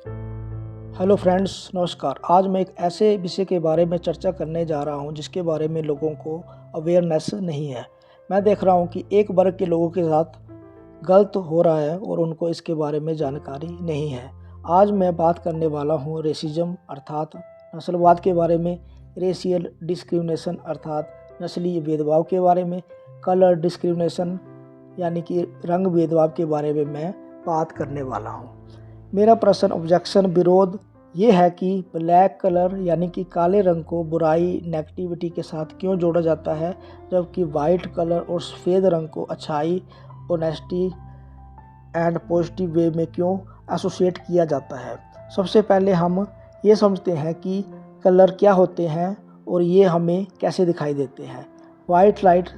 Hello friends, नमस्कार। आज मैं एक ऐसे विषय के बारे में चर्चा करने जा रहा हूं जिसके बारे में लोगों को अवेयरनेस नहीं है। मैं देख रहा हूं कि एक वर्ग के लोगों के साथ गलत हो रहा है और उनको इसके बारे में जानकारी नहीं है। आज मैं बात करने वाला हूं रेसिज्म अर्थात नस्लवाद के बारे में, रेशियल डिस्क्रिमिनेशन अर्थात नस्लीय भेदभाव के बारे में, कलर डिस्क्रिमिनेशन यानी कि रंग भेदभाव के बारे में मैं बात करने वाला हूं। मेरा प्रश्न ऑब्जेक्शन विरोध ये है कि ब्लैक कलर यानी कि काले रंग को बुराई नेगेटिविटी के साथ क्यों जोड़ा जाता है, जबकि वाइट कलर और सफ़ेद रंग को अच्छाई, ऑनेस्टी एंड पॉजिटिव वे में क्यों एसोसिएट किया जाता है। सबसे पहले हम ये समझते हैं कि कलर क्या होते हैं और ये हमें कैसे दिखाई देते हैं। वाइट लाइट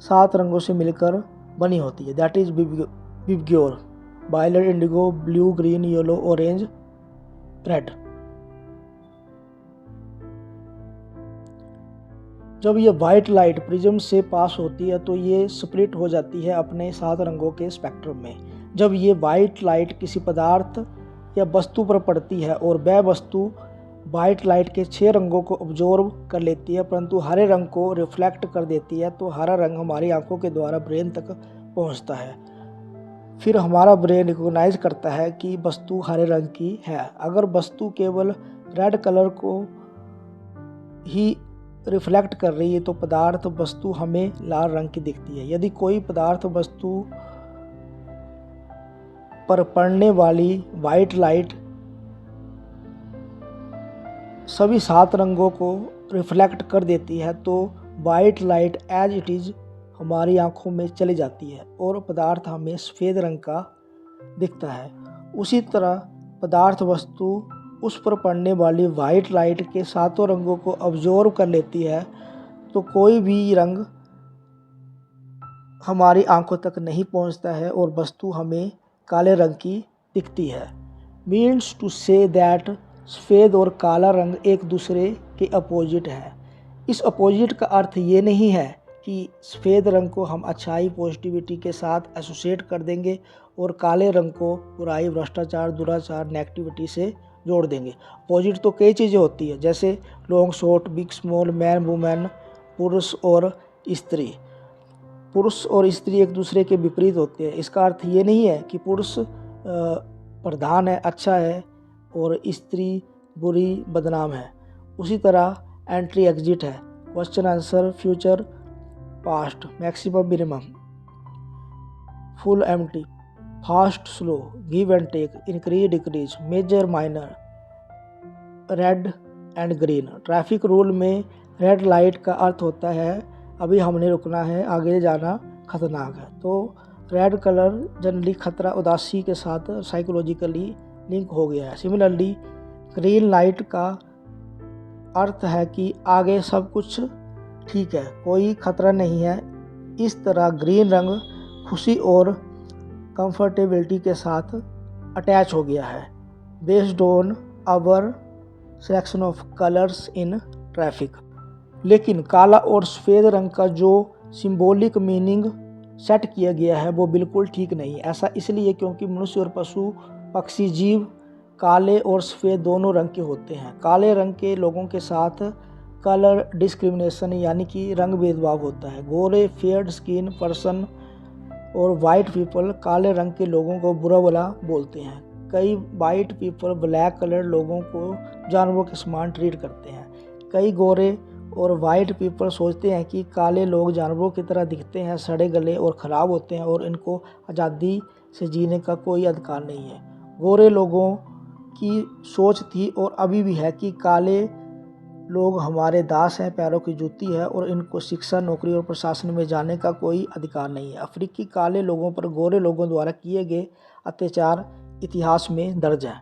7 रंगों से मिलकर बनी होती है, that is VIBGYOR, violet, indigo, blue, green, yellow, orange, red. जब ये वाइट लाइट प्रिज्म से पास होती है तो ये स्प्लिट हो जाती है अपने 7 रंगों के स्पेक्ट्रम में। जब ये वाइट लाइट किसी पदार्थ या वस्तु पर पड़ती है और वह वस्तु वाइट लाइट के 6 रंगों को ऑब्जॉर्व कर लेती है परंतु हरे रंग को रिफ्लेक्ट कर देती है, तो हरा रंग हमारी आंखों के द्वारा ब्रेन तक पहुंचता है। फिर हमारा ब्रेन रिकॉग्नाइज करता है कि वस्तु हरे रंग की है। अगर वस्तु केवल रेड कलर को ही रिफ्लेक्ट कर रही है तो पदार्थ वस्तु हमें लाल रंग की दिखती है। यदि कोई पदार्थ वस्तु पर पड़ने वाली वाइट लाइट सभी 7 रंगों को रिफ्लेक्ट कर देती है तो white light as it is हमारी आंखों में चली जाती है और पदार्थ हमें सफ़ेद रंग का दिखता है। उसी तरह पदार्थ वस्तु उस पर पड़ने वाली वाइट लाइट के 7 रंगों को ऑब्जॉर्व कर लेती है तो कोई भी रंग हमारी आंखों तक नहीं पहुंचता है और वस्तु हमें काले रंग की दिखती है। मीन्स टू से दैट सफ़ेद और काला रंग एक दूसरे के अपोजिट है। इस अपोजिट का अर्थ ये नहीं है कि सफ़ेद रंग को हम अच्छाई, पॉजिटिविटी के साथ एसोसिएट कर देंगे और काले रंग को बुराई, भ्रष्टाचार, दुराचार, नेगेटिविटी से जोड़ देंगे। अपोजिट तो कई चीज़ें होती है, जैसे long short, big small, man women, पुरुष और स्त्री। पुरुष और स्त्री एक दूसरे के विपरीत होते हैं। इसका अर्थ ये नहीं है कि पुरुष प्रधान है, अच्छा है, और स्त्री बुरी, बदनाम है। उसी तरह एंट्री एग्जिट है, question answer, future past, maximum minimum, full empty, fast slow, give and take, increase decrease, major minor, red and green. Traffic rule में रेड लाइट का अर्थ होता है अभी हमने रुकना है, आगे जाना खतरनाक है। तो रेड कलर जनरली खतरा, उदासी के साथ साइकोलॉजिकली लिंक हो गया है। सिमिलरली ग्रीन लाइट का अर्थ है कि आगे सब कुछ ठीक है, कोई खतरा नहीं है। इस तरह ग्रीन रंग खुशी और कंफर्टेबिलिटी के साथ अटैच हो गया है based on our selection of colours in traffic. लेकिन काला और सफ़ेद रंग का जो सिंबॉलिक मीनिंग सेट किया गया है वो बिल्कुल ठीक नहीं। ऐसा इसलिए क्योंकि मनुष्य और पशु, पक्षी, जीव काले और सफ़ेद दोनों रंग के होते हैं। काले रंग के लोगों के साथ कलर डिस्क्रिमिनेशन यानी कि रंग भेदभाव होता है। गोरे, फेयर्ड स्किन पर्सन और वाइट पीपल काले रंग के लोगों को बुरा भला बोलते हैं। कई वाइट पीपल ब्लैक कलर लोगों को जानवरों के समान ट्रीट करते हैं। कई गोरे और वाइट पीपल सोचते हैं कि काले लोग जानवरों की तरह दिखते हैं, सड़े गले और ख़राब होते हैं और इनको आज़ादी से जीने का कोई अधिकार नहीं है। गोरे लोगों की सोच थी और अभी भी है कि काले लोग हमारे दास हैं, पैरों की जूती है और इनको शिक्षा, नौकरी और प्रशासन में जाने का कोई अधिकार नहीं है। अफ्रीकी काले लोगों पर गोरे लोगों द्वारा किए गए अत्याचार इतिहास में दर्ज है।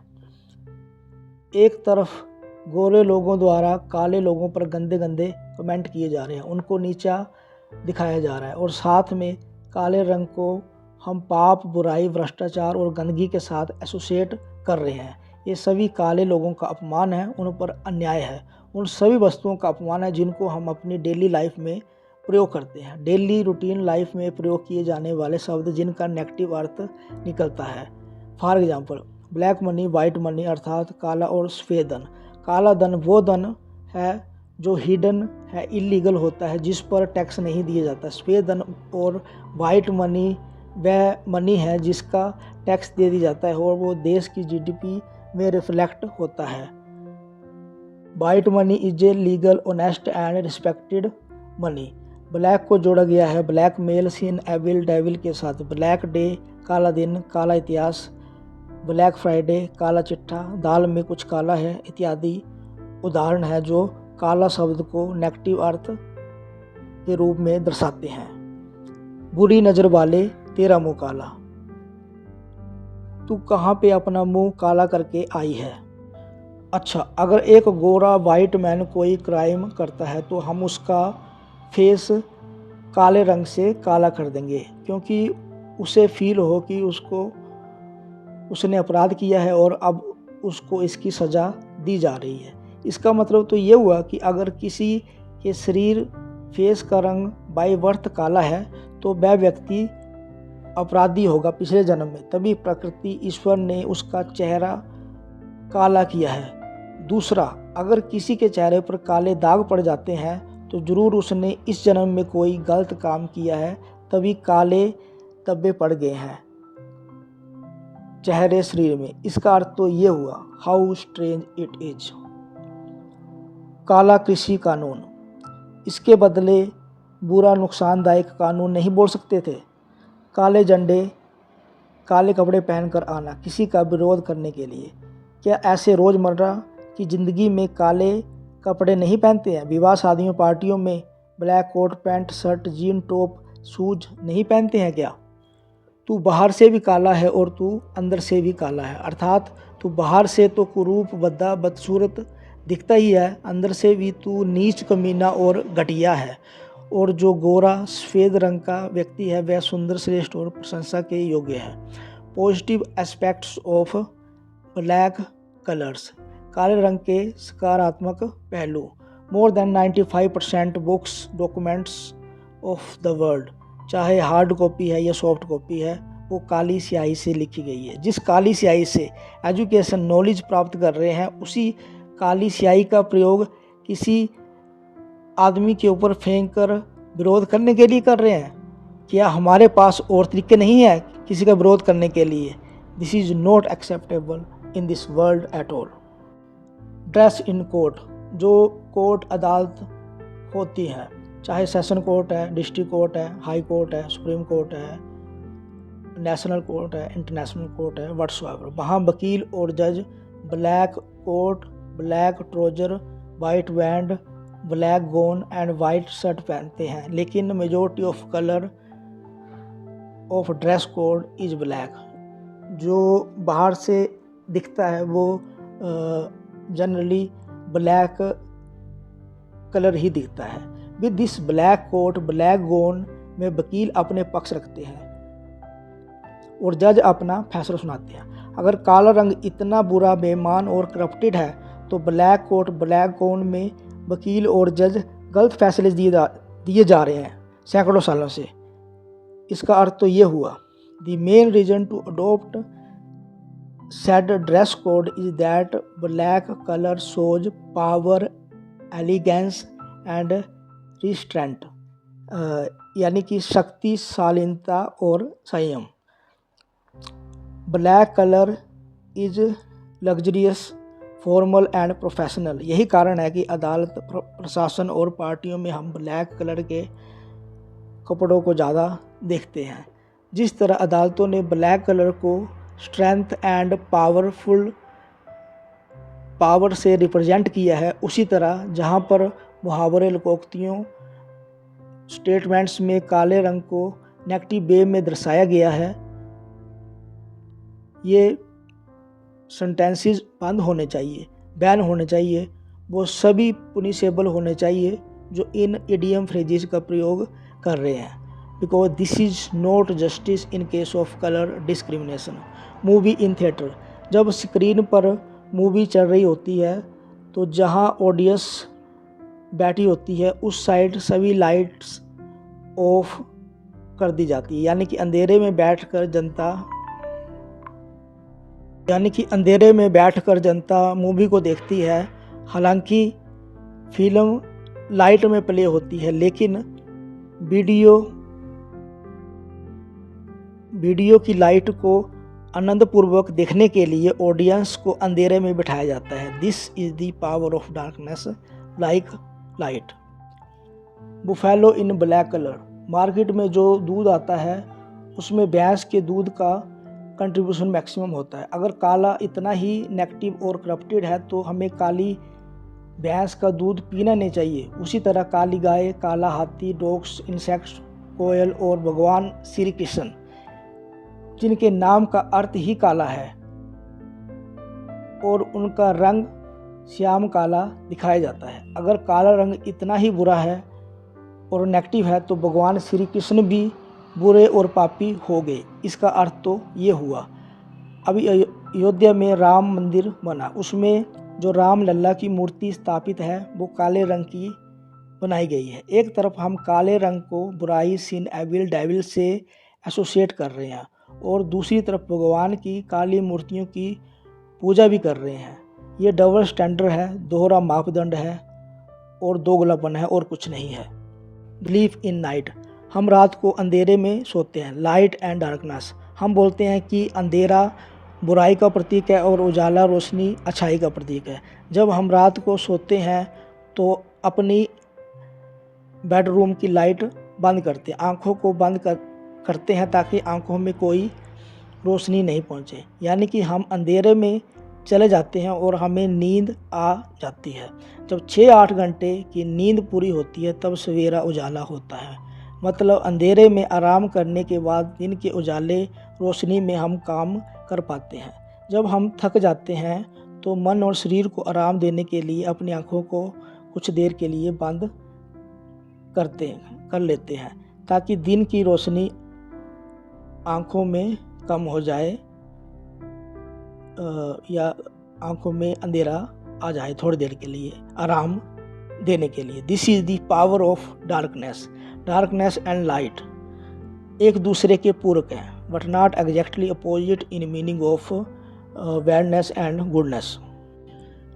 एक तरफ गोरे लोगों द्वारा काले लोगों पर गंदे गंदे कमेंट किए जा रहे हैं, उनको नीचा दिखाया जा रहा है, और साथ में काले रंग को हम पाप, बुराई, भ्रष्टाचार और गंदगी के साथ एसोसिएट कर रहे हैं। ये सभी काले लोगों का अपमान है, उन पर अन्याय है, उन सभी वस्तुओं का अपमान है जिनको हम अपनी डेली लाइफ में प्रयोग करते हैं। डेली रूटीन लाइफ में प्रयोग किए जाने वाले शब्द जिनका नेगेटिव अर्थ निकलता है। For example, black money, white money अर्थात काला और सफ़ेद धन। काला धन वो धन है जो हिडन है, इलीगल होता है, जिस पर टैक्स नहीं दिया जाता। सफ़ेद धन और वाइट मनी वह मनी है जिसका टैक्स दे दिया जाता है और वो देश की जीडीपी में रिफ्लेक्ट होता है। White money is a legal, honest and respected money. Black को जोड़ा गया है ब्लैक मेल, सिन, एविल, डेविल के साथ। ब्लैक डे काला दिन, काला इतिहास। ब्लैक फ्राइडे काला चिट्ठा, दाल में कुछ काला है इत्यादि उदाहरण है जो काला शब्द को नेगेटिव अर्थ के रूप में दर्शाते हैं। बुरी नज़र वाले तेरा मुंह काला, तू कहाँ पे अपना मुंह काला करके आई है। अच्छा, अगर एक गोरा वाइट मैन कोई क्राइम करता है तो हम उसका फेस काले रंग से काला कर देंगे, क्योंकि उसे फील हो कि उसने अपराध किया है और अब उसको इसकी सज़ा दी जा रही है। इसका मतलब तो ये हुआ कि अगर किसी के शरीर फेस का रंग बाय बर्थ काला है तो वह व्यक्ति अपराधी होगा पिछले जन्म में, तभी प्रकृति ईश्वर ने उसका चेहरा काला किया है। दूसरा, अगर किसी के चेहरे पर काले दाग पड़ जाते हैं तो जरूर उसने इस जन्म में कोई गलत काम किया है, तभी काले धब्बे पड़ गए हैं चेहरे शरीर में। इसका अर्थ तो ये हुआ, हाउ स्ट्रेंज इट इज। काला कृषि कानून, इसके बदले बुरा नुकसानदायक कानून नहीं बोल सकते थे। काले झंडे, काले कपड़े पहनकर आना किसी का विरोध करने के लिए। क्या ऐसे रोज़मर्रा की ज़िंदगी में काले कपड़े नहीं पहनते हैं? विवाह शादियों पार्टियों में black coat pant shirt jean top shoes नहीं पहनते हैं क्या? तू बाहर से भी काला है और तू अंदर से भी काला है, अर्थात तू बाहर से तो कुरूप बद्दा बदसूरत दिखता ही है, अंदर से भी तू नीच कमीना और घटिया है। और जो गोरा सफ़ेद रंग का व्यक्ति है वह सुंदर श्रेष्ठ और प्रशंसा के योग्य है। Positive aspects of black colours, काले रंग के सकारात्मक पहलू। More than 95% books documents of the world, चाहे हार्ड कॉपी है या सॉफ्ट कॉपी है, वो काली स्याही से लिखी गई है। जिस काली स्याही से एजुकेशन नॉलेज प्राप्त कर रहे हैं, उसी काली स्याही का प्रयोग किसी आदमी के ऊपर फेंक कर विरोध करने के लिए कर रहे हैं। क्या हमारे पास और तरीके नहीं है किसी का विरोध करने के लिए? This is not acceptable in this world at all. Dress in court, जो कोर्ट अदालत होती है, चाहे सेशन कोर्ट है, डिस्ट्रिक्ट कोर्ट है, हाई कोर्ट है, सुप्रीम कोर्ट है, नेशनल कोर्ट है, इंटरनेशनल कोर्ट है, व्हाट्सएवर, वहाँ वकील और जज black coat, black trouser, white band, black gown and white shirt पहनते हैं। लेकिन majority of colour of dress code is black. जो बाहर से दिखता है वो जनरली ब्लैक कलर ही दिखता है। With this black coat black gown में वकील अपने पक्ष रखते हैं और जज अपना फैसला सुनाते हैं। अगर काला रंग इतना बुरा, बेईमान और करप्टेड है तो ब्लैक कोट ब्लैक गोन में वकील और जज गलत फैसले दिए जा रहे हैं सैकड़ों सालों से। इसका अर्थ तो ये हुआ, the main reason to adopt said dress code is that black color shows power, elegance and restraint, यानी कि शक्ति, शालीनता और संयम। Black colour is luxurious, formal and professional. यही कारण है कि अदालत, प्रशासन और पार्टियों में हम ब्लैक कलर के कपड़ों को ज़्यादा देखते हैं। जिस तरह अदालतों ने ब्लैक कलर को स्ट्रेंथ एंड पावर से रिप्रेजेंट किया है, उसी तरह जहाँ पर मुहावरे, लोकोक्तियों, स्टेटमेंट्स में काले रंग को नेगेटिव वे में दर्शाया गया है, ये सेंटेंसेस बंद होने चाहिए, बैन होने चाहिए। वो सभी पुनिशेबल होने चाहिए जो इन इडियम फ्रेजेस का प्रयोग कर रहे हैं, because this is not justice in case of colour discrimination. Movie in theatre, जब स्क्रीन पर मूवी चल रही होती है तो जहां ऑडियंस बैठी होती है उस साइड सभी लाइट्स ऑफ कर दी जाती है, यानी कि अंधेरे में बैठकर जनता यानी कि अंधेरे में बैठकर जनता मूवी को देखती है। हालांकि फिल्म लाइट में प्ले होती है, लेकिन वीडियो की लाइट को आनंदपूर्वक देखने के लिए ऑडियंस को अंधेरे में बिठाया जाता है। This is the power of darkness like light. Buffalo in black colour. Market में जो दूध आता है उसमें भैंस के दूध का कंट्रीब्यूशन मैक्सिमम होता है। अगर काला इतना ही नेगेटिव और करप्टेड है तो हमें काली भैंस का दूध पीना नहीं चाहिए। उसी तरह काली गाय, काला हाथी, डॉग्स, इंसेक्ट्स, कोयल और भगवान श्री कृष्ण, जिनके नाम का अर्थ ही काला है और उनका रंग श्याम काला दिखाया जाता है। अगर काला रंग इतना ही बुरा है और नेगेटिव है तो भगवान श्री कृष्ण भी बुरे और पापी हो गए। इसका अर्थ तो ये हुआ। अभी अयोध्या में राम मंदिर बना, उसमें जो राम लल्ला की मूर्ति स्थापित है वो काले रंग की बनाई गई है। एक तरफ हम काले रंग को बुराई, सिन, एविल, डेविल से एसोसिएट कर रहे हैं और दूसरी तरफ भगवान की काली मूर्तियों की पूजा भी कर रहे हैं। ये डबल स्टैंडर्ड है, दोहरा मापदंड है और दोगलापन है और कुछ नहीं है। Belief in night. हम रात को अंधेरे में सोते हैं। Light and darkness. हम बोलते हैं कि अंधेरा बुराई का प्रतीक है और उजाला, रोशनी, अच्छाई का प्रतीक है। जब हम रात को सोते हैं तो अपनी बेडरूम की लाइट बंद करते हैं, आँखों को बंद करते हैं ताकि आँखों में कोई रोशनी नहीं पहुँचे। यानी कि हम अंधेरे में चले जाते हैं और हमें नींद आ जाती है। जब 6-8 घंटे की नींद पूरी होती है तब सवेरा उजाला होता है। मतलब अंधेरे में आराम करने के बाद दिन के उजाले रोशनी में हम काम कर पाते हैं। जब हम थक जाते हैं तो मन और शरीर को आराम देने के लिए अपनी आँखों को कुछ देर के लिए बंद कर लेते हैं ताकि दिन की रोशनी आँखों में कम हो जाए या आँखों में अंधेरा आ जाए थोड़ी देर के लिए आराम देने के लिए। This is the power of darkness. Darkness and light एक दूसरे के पूरक हैं but not exactly opposite in meaning of badness and goodness.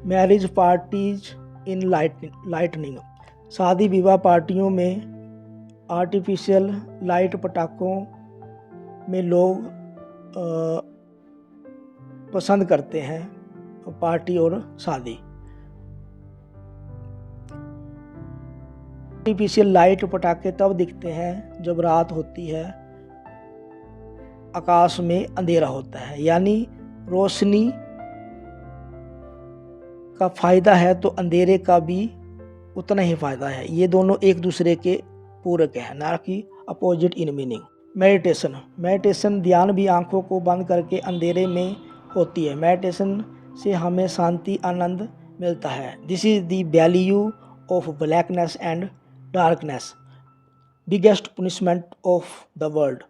Marriage parties in lightning. शादी विवाह पार्टियों में आर्टिफिशियल लाइट पटाखों में लोग पसंद करते हैं पार्टी और शादी। आर्टिफिशियल लाइट पटाखे तब दिखते हैं जब रात होती है, आकाश में अंधेरा होता है। यानी रोशनी का फायदा है तो अंधेरे का भी उतना ही फायदा है। ये दोनों एक दूसरे के पूरक हैं, ना कि अपोजिट इन मीनिंग। मेडिटेशन ध्यान भी आंखों को बंद करके अंधेरे में होती है। मेडिटेशन से हमें शांति, आनंद मिलता है। This is the value of blackness and darkness. Biggest punishment of the world.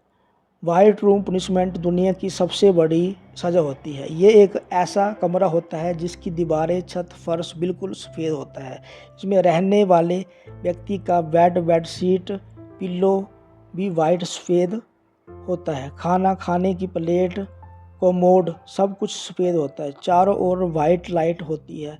White room punishment दुनिया की सबसे बड़ी सज़ा होती है। ये एक ऐसा कमरा होता है जिसकी दीवारें, छत, फर्श बिल्कुल सफ़ेद होता है। इसमें रहने वाले व्यक्ति का बेडशीट, पिल्लो भी वाइट सफ़ेद होता है। खाना खाने की प्लेट, कोमोड सब कुछ सफ़ेद होता है। चारों ओर वाइट लाइट होती है,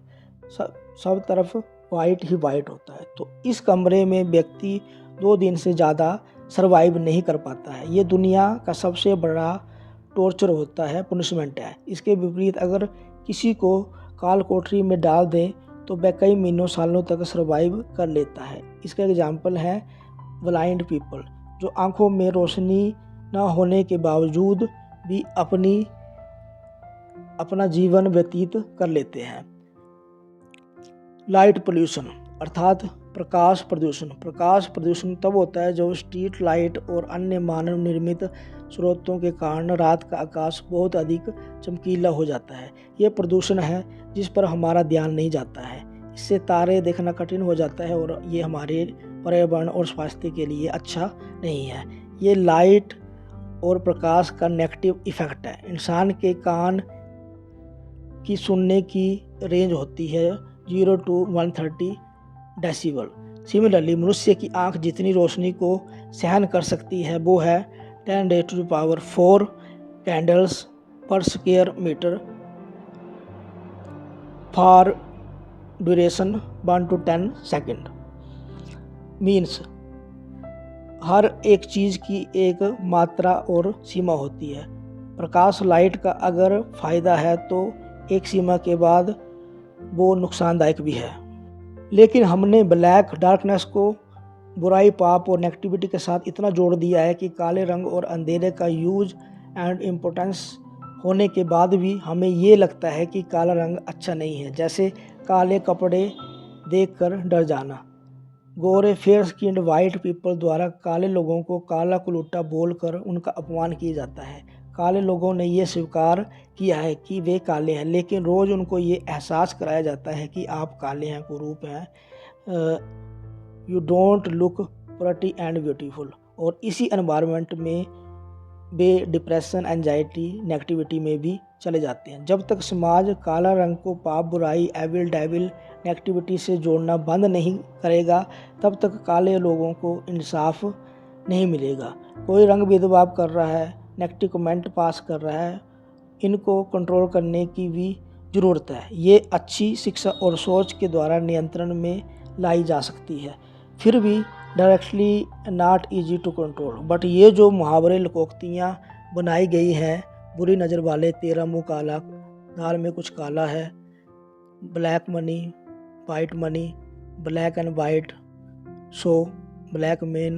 सब तरफ वाइट ही वाइट होता है। तो इस कमरे में व्यक्ति 2 दिन से ज़्यादा सरवाइव नहीं कर पाता है। ये दुनिया का सबसे बड़ा टॉर्चर होता है, पनिशमेंट है। इसके विपरीत अगर किसी को काल कोठरी में डाल दें तो वह कई महीनों, सालों तक सरवाइव कर लेता है। इसका एग्जाम्पल है ब्लाइंड पीपल, जो आंखों में रोशनी न होने के बावजूद भी अपना जीवन व्यतीत कर लेते हैं। लाइट पोल्यूशन अर्थात प्रकाश प्रदूषण। प्रकाश प्रदूषण तब होता है जब स्ट्रीट लाइट और अन्य मानव निर्मित स्रोतों के कारण रात का आकाश बहुत अधिक चमकीला हो जाता है। ये प्रदूषण है जिस पर हमारा ध्यान नहीं जाता है। इससे तारे देखना कठिन हो जाता है और ये हमारे पर्यावरण और स्वास्थ्य के लिए अच्छा नहीं है। ये लाइट और प्रकाश का नेगेटिव इफेक्ट है। इंसान के कान की सुनने की रेंज होती है 0 to 130 डेसिबल। सिमिलरली मनुष्य की आंख जितनी रोशनी को सहन कर सकती है वो है 10⁻⁴ कैंडल्स पर square metre for duration 1 to 10 second. Means हर एक चीज़ की एक मात्रा और सीमा होती है। प्रकाश लाइट का अगर फ़ायदा है तो एक सीमा के बाद वो नुकसानदायक भी है। लेकिन हमने ब्लैक डार्कनेस को बुराई, पाप और नेगेटिविटी के साथ इतना जोड़ दिया है कि काले रंग और अंधेरे का यूज एंड इम्पोर्टेंस होने के बाद भी हमें ये लगता है कि काला रंग अच्छा नहीं है। जैसे काले कपड़े देखकर डर जाना। गोरे फेयर स्किन्ड वाइट पीपल द्वारा काले लोगों को काला कुलूटा बोलकर उनका अपमान किया जाता है। काले लोगों ने ये स्वीकार किया है कि वे काले हैं, लेकिन रोज़ उनको ये एहसास कराया जाता है कि आप काले हैं, कुरूप हैं, you don't look pretty and beautiful. और इसी एनवायरनमेंट में वे डिप्रेशन, एंजाइटी, नेगेटिविटी में भी चले जाते हैं। जब तक समाज काला रंग को पाप, बुराई, एविल, डेविल, नेगेटिविटी से जोड़ना बंद नहीं करेगा, तब तक काले लोगों को इंसाफ नहीं मिलेगा। कोई रंग भेदभाव कर रहा है, नेगेटिव कमेंट पास कर रहा है, इनको कंट्रोल करने की भी ज़रूरत है। ये अच्छी शिक्षा और सोच के द्वारा नियंत्रण में लाई जा सकती है, फिर भी directly not easy to control. But ये जो मुहावरे, लोकोक्तियाँ बनाई गई हैं, बुरी नज़र वाले तेरा मुँह काला, दाल में कुछ काला है, black money, white money, black and white, so black man,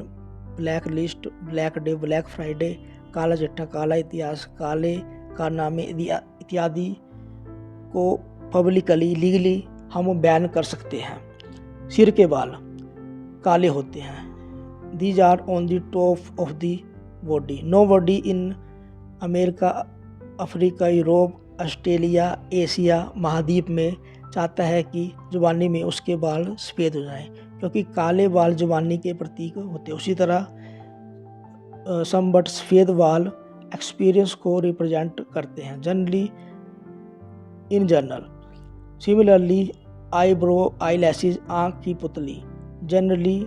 black list, black day, black Friday, काला चिट्ठा, काला इतिहास, काले कारनामे इत्यादि को पब्लिकली, लीगली हम बैन कर सकते हैं। सिर के बाल काले होते हैं। These are on the top of the body. Nobody in America, Africa, Europe, Australia, Asia महाद्वीप में चाहता है कि जवानी में उसके बाल सफ़ेद हो जाएं, क्योंकि काले बाल जवानी के प्रतीक होते हैं। उसी तरह बट सफ़ेद बाल एक्सपीरियंस को रिप्रेजेंट करते हैं, generally in general. Similarly eyebrow, eyelashes, आँख की पुतली, जनरली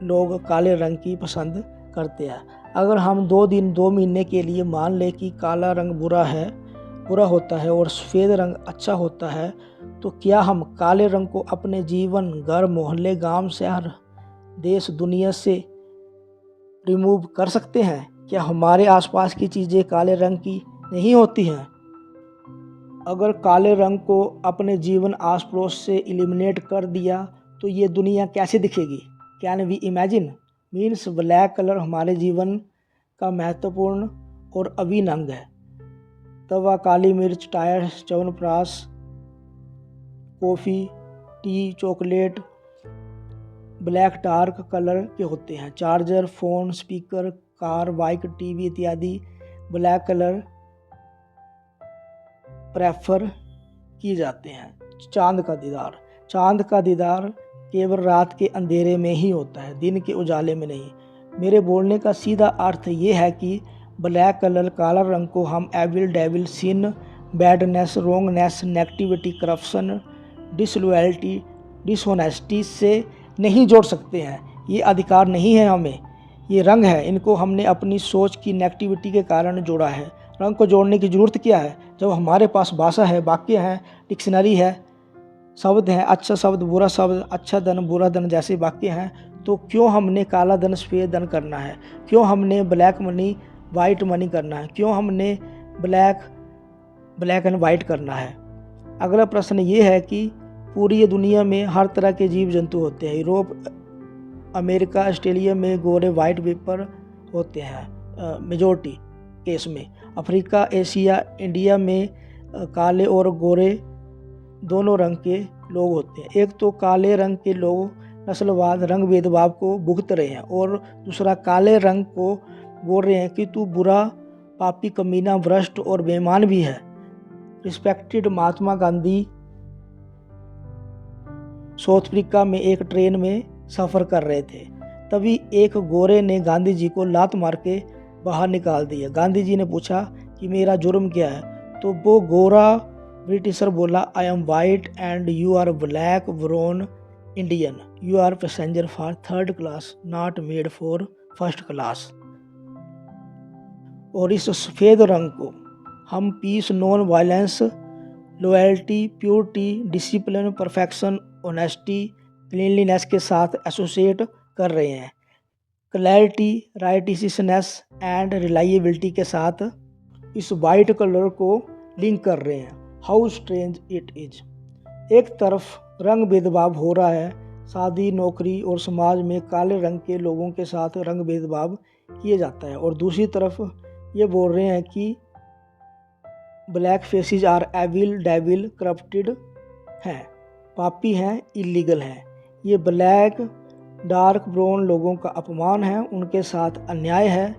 लोग काले रंग की पसंद करते हैं। अगर हम 2 दिन 2 महीने के लिए मान लें कि काला रंग बुरा होता है और सफ़ेद रंग अच्छा होता है, तो क्या हम काले रंग को अपने जीवन, घर, मोहल्ले, गांव, शहर, देश, दुनिया से रिमूव कर सकते हैं? क्या हमारे आसपास की चीज़ें काले रंग की नहीं होती हैं? अगर काले रंग को अपने जीवन, आस पड़ोस से एलिमिनेट कर दिया तो ये दुनिया कैसे दिखेगी? Can we imagine? Means black colour हमारे जीवन का महत्वपूर्ण और अभिन्न अंग है। तवा, काली मिर्च, tyre, chyawanprash, coffee, T, chocolate black dark colour के होते हैं। Charger, phone, speaker, car, bike, TV इत्यादि ब्लैक कलर प्रेफर किए जाते हैं। चांद का दीदार केवल रात के अंधेरे में ही होता है, दिन के उजाले में नहीं। मेरे बोलने का सीधा अर्थ ये है कि ब्लैक कलर, काला रंग को हम evil, devil, sin, badness, wrongness, negativity, corruption, disloyalty, dishonesty से नहीं जोड़ सकते हैं। ये अधिकार नहीं है हमें, ये रंग है। इनको हमने अपनी सोच की नेगेटिविटी के कारण जोड़ा है। रंग को जोड़ने की ज़रूरत क्या है जब हमारे पास भाषा है, वाक्य हैं, डिक्शनरी है, शब्द हैं, अच्छा शब्द, बुरा शब्द, अच्छा धन, बुरा धन जैसे वाक्य हैं। तो क्यों हमने काला धन, सफ़ेद धन करना है? क्यों हमने ब्लैक मनी, वाइट मनी करना है? क्यों हमने ब्लैक एंड वाइट करना है? अगला प्रश्न ये है कि पूरी दुनिया में हर तरह के जीव जंतु होते हैं। यूरोप, अमेरिका, ऑस्ट्रेलिया में गोरे वाइट पीपल होते हैं मेजॉरिटी केस में। अफ्रीका, एशिया, इंडिया में काले और गोरे दोनों रंग के लोग होते हैं। एक तो काले रंग के लोग नस्लवाद, रंग भेदभाव को भुगत रहे हैं, और दूसरा काले रंग को बोल रहे हैं कि तू बुरा, पापी, कमीना, भ्रष्ट और बेईमान भी है। Respected Mahatma Gandhi south Africa में एक ट्रेन में सफ़र कर रहे थे, तभी एक गोरे ने गांधी जी को लात मार के बाहर निकाल दिया। गांधी जी ने पूछा कि मेरा जुर्म क्या है, तो वो गोरा ब्रिटिशर बोला, I am white and you are black brown Indian, you are passenger for 3rd class, not made for 1st class. और इस सफ़ेद रंग को हम peace, non violence, loyalty, purity, discipline, perfection, honesty, cleanliness के साथ एसोसिएट कर रहे हैं। क्लैरिटी, राइटिशनेस एंड रिलायबिलिटी के साथ इस वाइट कलर को लिंक कर रहे हैं। How strange it is. एक तरफ रंग भेदभाव हो रहा है, शादी, नौकरी और समाज में काले रंग के लोगों के साथ रंग भेदभाव किए जाता है, और दूसरी तरफ ये बोल रहे हैं कि black faces are evil, devil, corrupted हैं, पापी हैं, इलीगल हैं। ये ब्लैक, डार्क ब्राउन लोगों का अपमान है, उनके साथ अन्याय है।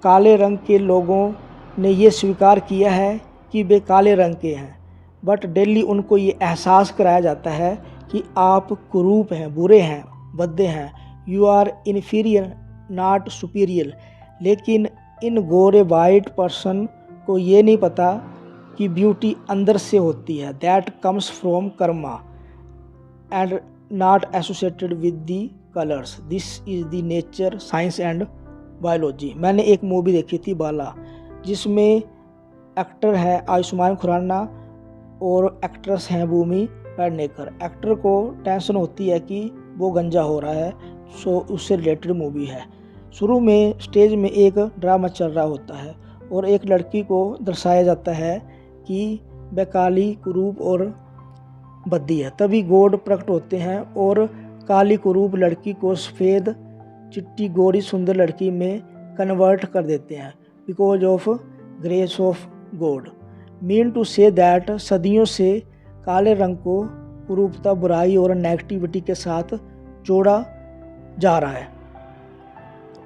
काले रंग के लोगों ने ये स्वीकार किया है कि वे काले रंग के हैं, बट डेली उनको ये एहसास कराया जाता है कि आप कुरूप हैं, बुरे हैं, भद्दे हैं, you are inferior not superior. लेकिन इन गोरे वाइट पर्सन को ये नहीं पता कि ब्यूटी अंदर से होती है, that comes from Karma and not associated with the colours. This is the nature, science and biology. मैंने एक मूवी देखी थी बाला, जिसमें एक्टर है आयुष्मान खुराना और एक्ट्रेस हैं भूमि पेडनेकर। एक्टर को टेंशन होती है कि वो गंजा हो रहा है, सो उससे रिलेटेड मूवी है। शुरू में स्टेज में एक ड्रामा चल रहा होता है और एक लड़की को दर्शाया जाता है कि वह काली, कुरूप और भद्दी है। तभी गॉड प्रकट होते हैं और काली कुरूप लड़की को सफ़ेद, चिट्टी, गोरी, सुंदर लड़की में कन्वर्ट कर देते हैं, because of grace of God. Mean to say that सदियों से काले रंग को कुरूपता, बुराई और नेगेटिविटी के साथ जोड़ा जा रहा है।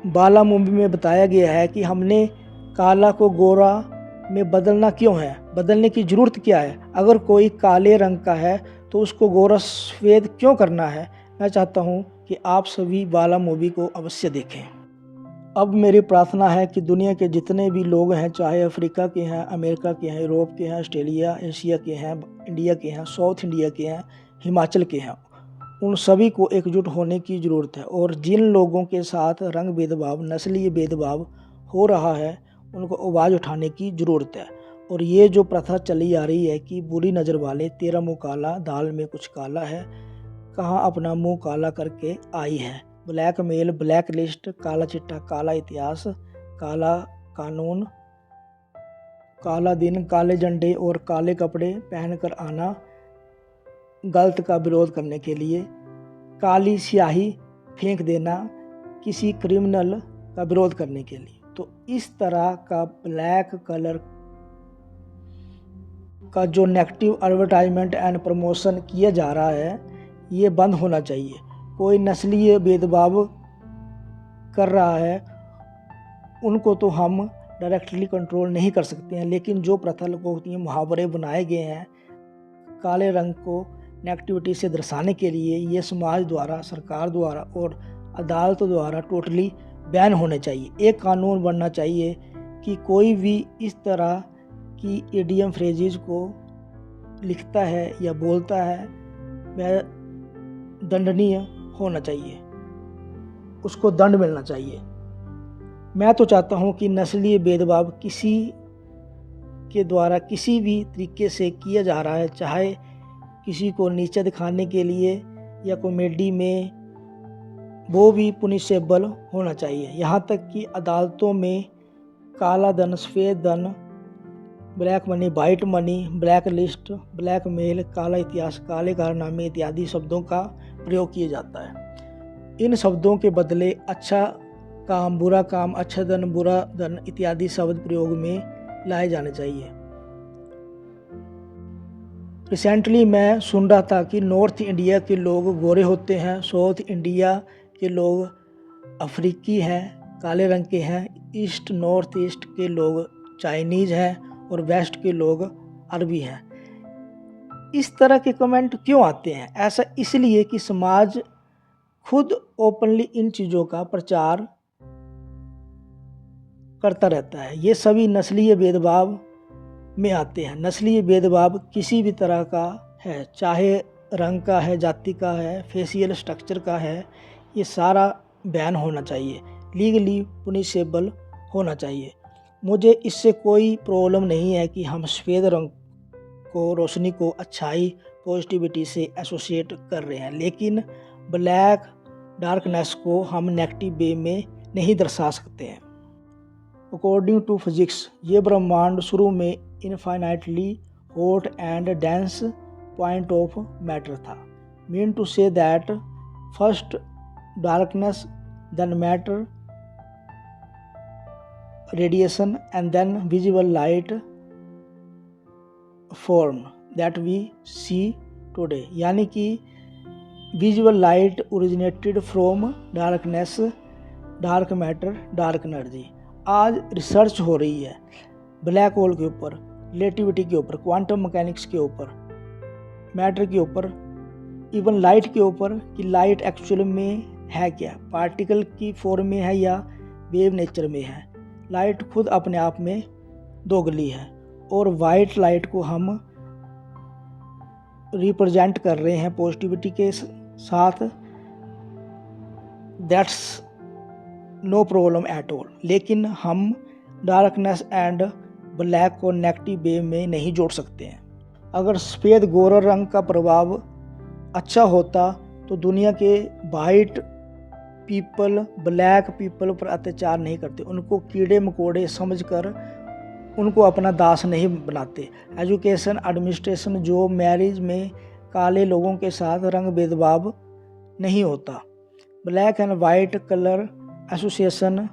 बाला मूवी में बताया गया है कि हमने काला को गोरा में बदलना क्यों है, बदलने की ज़रूरत क्या है। अगर कोई काले रंग का है तो उसको गोरा सफ़ेद क्यों करना है। मैं चाहता हूँ कि आप सभी बाला मूवी को अवश्य देखें। अब मेरी प्रार्थना है कि दुनिया के जितने भी लोग हैं, चाहे अफ्रीका के हैं, अमेरिका के हैं, यूरोप के हैं, ऑस्ट्रेलिया, एशिया के हैं, इंडिया के हैं, साउथ इंडिया के हैं, हिमाचल के हैं, उन सभी को एकजुट होने की ज़रूरत है। और जिन लोगों के साथ रंग भेदभाव, नस्लीय भेदभाव हो रहा है, उनको आवाज़ उठाने की ज़रूरत है। और ये जो प्रथा चली आ रही है कि बुरी नज़र वाले तेरा मुँह काला, दाल में कुछ काला है, कहाँ अपना मुँह काला करके आई है। ब्लैक मेल, ब्लैक लिस्ट, काला चिट्ठा, काला इतिहास, काला कानून, काला दिन, काले झंडे और काले कपड़े पहनकर आना गलत का विरोध करने के लिए, काली स्याही फेंक देना किसी क्रिमिनल का विरोध करने के लिए। तो इस तरह का ब्लैक कलर का जो नेगेटिव एडवर्टाइजमेंट एंड प्रमोशन किया जा रहा है, ये बंद होना चाहिए। कोई नस्लीय भेदभाव कर रहा है, उनको तो हम डायरेक्टली कंट्रोल नहीं कर सकते हैं, लेकिन जो प्रथा लोकोक्ति मुहावरे बनाए गए हैं काले रंग को नेगेटिविटी से दर्शाने के लिए, ये समाज द्वारा, सरकार द्वारा और अदालतों द्वारा टोटली बैन होने चाहिए। एक कानून बनना चाहिए कि कोई भी इस तरह की इडियम फ्रेजेस को लिखता है या बोलता है, वह दंडनीय होना चाहिए, उसको दंड मिलना चाहिए। मैं तो चाहता हूँ कि नस्लीय भेदभाव किसी के द्वारा किसी भी तरीके से किया जा रहा है, चाहे किसी को नीचा दिखाने के लिए या कॉमेडी में, वो भी पुनिशेबल होना चाहिए। यहाँ तक कि अदालतों में काला धन, सफ़ेद धन, black money, white money, black list, black mail, काला इतिहास, काले कारनामे इत्यादि शब्दों का प्रयोग किया जाता है। इन शब्दों के बदले अच्छा काम, बुरा काम, अच्छा धन, बुरा धन इत्यादि शब्द प्रयोग में लाए जाने चाहिए। रिसेंटली मैं सुन रहा था कि नॉर्थ इंडिया के लोग गोरे होते हैं, साउथ इंडिया के लोग अफ्रीकी हैं, काले रंग के हैं, ईस्ट नॉर्थ ईस्ट के लोग चाइनीज़ हैं और वेस्ट के लोग अरबी हैं। इस तरह के कमेंट क्यों आते हैं? ऐसा इसलिए कि समाज खुद ओपनली इन चीज़ों का प्रचार करता रहता है। ये सभी नस्लीय भेदभाव में आते हैं। नस्लीय भेदभाव किसी भी तरह का है, चाहे रंग का है, जाति का है, फेशियल स्ट्रक्चर का है, ये सारा बैन होना चाहिए, लीगली पुनिशेबल होना चाहिए। मुझे इससे कोई प्रॉब्लम नहीं है कि हम सफ़ेद रंग को रोशनी को अच्छाई पॉजिटिविटी से एसोसिएट कर रहे हैं, लेकिन ब्लैक डार्कनेस को हम नेगेटिव वे में नहीं दर्शा सकते हैं। अकॉर्डिंग टू फिजिक्स ये ब्रह्मांड शुरू में infinitely hot and dense point of matter था। Mean to say that first darkness, then matter, radiation, and then visible light form that we see today। यानी कि visual light originated from darkness, dark matter, dark energy. आज research हो रही है black hole के ऊपर, relativity के ऊपर, क्वांटम मैकेनिक्स के ऊपर, मैटर के ऊपर, इवन लाइट के ऊपर कि लाइट एक्चुअल में है क्या, पार्टिकल की फॉर्म में है या वेव नेचर में है। लाइट खुद अपने आप में दोगली है और वाइट लाइट को हम रिप्रेजेंट कर रहे हैं पॉजिटिविटी के साथ। That's no problem at all. लेकिन हम डार्कनेस एंड ब्लैक को नेगेटिव वे में नहीं जोड़ सकते हैं। अगर सफ़ेद गोरा रंग का प्रभाव अच्छा होता तो दुनिया के वाइट पीपल ब्लैक पीपल पर अत्याचार नहीं करते, उनको कीड़े मकोड़े समझकर उनको अपना दास नहीं बनाते। एजुकेशन, एडमिनिस्ट्रेशन, जॉब, मैरिज में काले लोगों के साथ रंग भेदभाव नहीं होता। Black and white colour association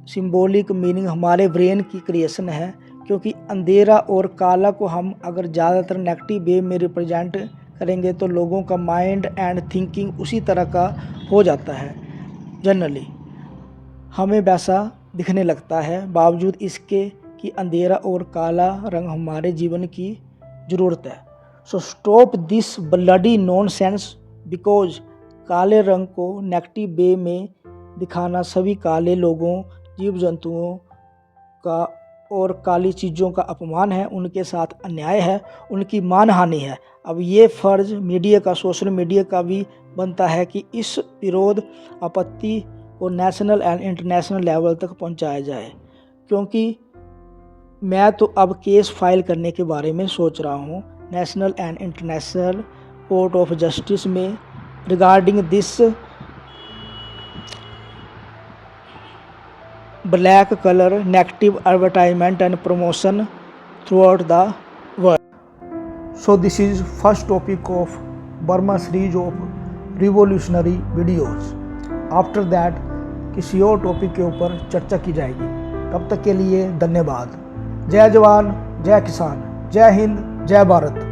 symbolic meaning हमारे ब्रेन की क्रिएशन है, क्योंकि अंधेरा और काला को हम अगर ज़्यादातर नेगेटिव वे में रिप्रेजेंट करेंगे तो लोगों का माइंड एंड थिंकिंग उसी तरह का हो जाता है। जनरली हमें वैसा दिखने लगता है, बावजूद इसके कि अंधेरा और काला रंग हमारे जीवन की ज़रूरत है। So stop this bloody nonsense, because काले रंग को नेगेटिव वे में दिखाना सभी काले लोगों, जीव जंतुओं का और काली चीज़ों का अपमान है, उनके साथ अन्याय है, उनकी मानहानि है। अब ये फ़र्ज़ मीडिया का, सोशल मीडिया का भी बनता है कि इस विरोध आपत्ति को नेशनल एंड इंटरनेशनल लेवल तक पहुंचाया जाए, क्योंकि मैं तो अब केस फाइल करने के बारे में सोच रहा हूं national and international court of justice में regarding this black color negative advertisement and promotion throughout the world. So this is first topic of Burma series of revolutionary videos. After that किसी और टॉपिक के ऊपर चर्चा की जाएगी। तब तक के लिए धन्यवाद। जय जवान, जय किसान, जय हिंद, जय भारत।